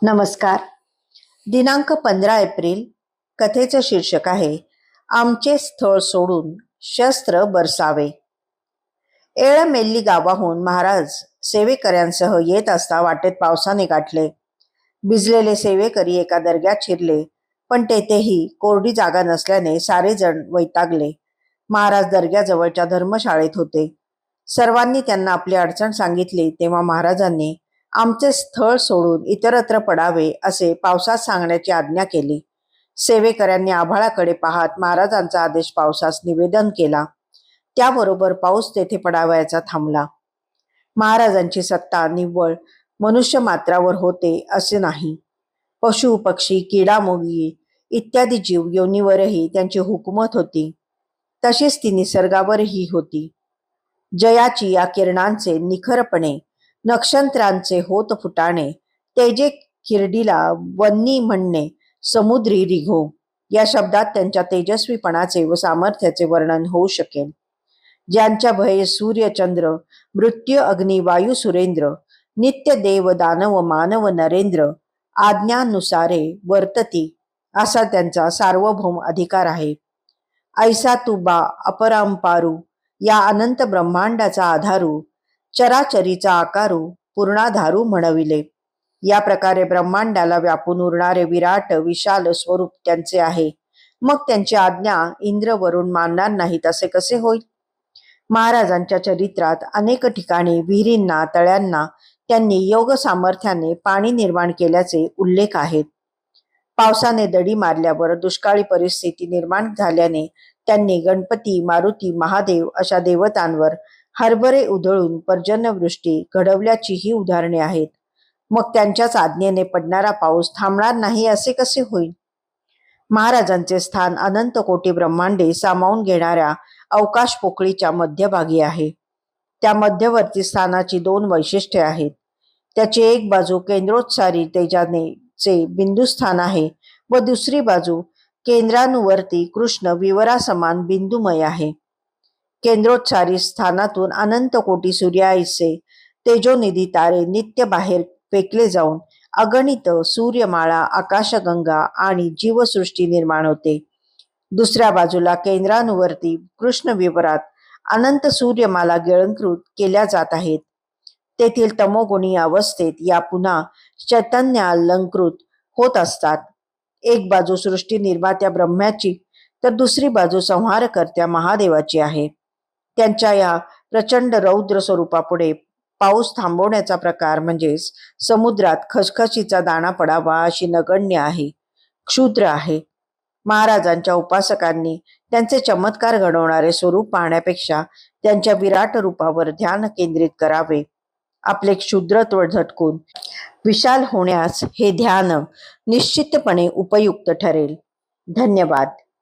नमस्कार. दिनांक 15 एप्रिल. कथेचं शीर्षक आहे आमचे स्थळ सोडून शस्त्र बरसावे. एळमेल्ली गावाहून महाराज सेवेकऱ्यांसह येत असता वाटेत पावसाने गाठले. भिजलेले सेवेकरी एका दर्ग्यात शिरले, पण तेथेही कोरडी जागा नसल्याने सारे जण वैतागले. महाराज दर्ग्याजवळच्या धर्मशाळेत होते. सर्वांनी त्यांना आपली अडचण सांगितली तेव्हा महाराजांनी आमचे स्थळ सोडून इतरत्र पडावे असे पावसास सांगण्याची आज्ञा केली. सेवेकऱ्यांनी आभाळाकडे पाहत महाराजांचा आदेश पावसास निवेदन केला. त्याबरोबर पाऊस तेथे पडावयाचा थांबला. महाराजांची सत्ता निव्वळ मनुष्य मात्रावर होते असे नाही. पशु पक्षी किडामुंगी इत्यादी जीव योनीवरही त्यांची हुकूमत होती. तशीच ती निसर्गावरही होती. जयाची या किरणांचे निखरपणे, नक्षत्रांचे होत फुटाणे, तेजे खिरडीला वन्नी म्हणणे, समुद्री रिघो या शब्दात त्यांच्या तेजस्वीपणाचे व सामर्थ्याचे वर्णन होऊ शकेल. ज्यांच्या भये सूर्य चंद्र, मृत्यू अग्नी वायू सुरेंद्र, नित्य देव दानव मानव नरेंद्र, आज्ञानुसारे वर्तती असा त्यांचा सार्वभौम अधिकार आहे. ऐसा तुबा अपरांपारू या अनंत ब्रह्मांडाचा आधारू, चराचरीचा आकारू पूर्णाधारू म्हणविले. या प्रकारे ब्रह्मांडाला व्यापून उरणारे विराट विशाल स्वरूप त्यांचे आहे. मग त्यांची आज्ञा इंद्र वरुण मानणार नाहीत असे कसे होईल? महाराजांच्या चरित्रात अनेक ठिकाणी विहिरींना तळ्यांना त्यांनी योग सामर्थ्याने पाणी निर्माण केल्याचे उल्लेख आहेत. पावसाने दडी मारल्यावर दुष्काळी परिस्थिती निर्माण झाल्याने त्यांनी गणपती, मारुती, महादेव अशा देवतांवर हरभरे उधळून पर्जन्यवृष्टी घडवल्याचीही उदाहरणे आहेत. मग त्यांच्याच आज्ञेने पडणारा पाऊस थांबणार नाही असे कसे होईल? महाराजांचे स्थान अनंत कोटी ब्रह्मांडे सामावून घेणाऱ्या अवकाश पोकळीच्या मध्यभागी आहे. त्या मध्यवर्ती स्थानाची 2 वैशिष्ट्ये आहेत. त्याची एक बाजू केंद्रोत्सारी तेजानेचे बिंदुस्थान आहे व दुसरी बाजू केंद्रानुवर्ती कृष्ण विवरासमान बिंदुमय आहे. केंद्रोत्सारी स्थानातून अनंत कोटी सूर्याईचे तेजोनिधी तारे नित्य बाहेर फेकले जाऊन अगणित सूर्यमाळा, आकाशगंगा आणि जीवसृष्टी निर्माण होते. दुसऱ्या बाजूला केंद्रानुवर्ती कृष्ण विवरात अनंत सूर्यमाला गिळंकृत केल्या जात आहेत. तेथील तमोगुणी अवस्थेत या पुन्हा चैतन्यालंकृत होत असतात. एक बाजू सृष्टी निर्मात्या ब्रह्म्याची तर दुसरी बाजू संहारकर्त्या महादेवाची आहे. त्यांच्या या प्रचंड रौद्र स्वरूपापुढे पाऊस थांबवण्याचा प्रकार म्हणजेच समुद्रात खसखशीचा दाणा पडावा अशी नगण्य आहे, क्षुद्र आहे. महाराजांच्या उपासकांनी त्यांचे चमत्कार घडवणारे स्वरूप पाहण्यापेक्षा त्यांच्या विराट रूपावर ध्यान केंद्रित करावे. आपले क्षुद्रत्व झटकून विशाल होण्यास हे ध्यान निश्चितपणे उपयुक्त ठरेल. धन्यवाद.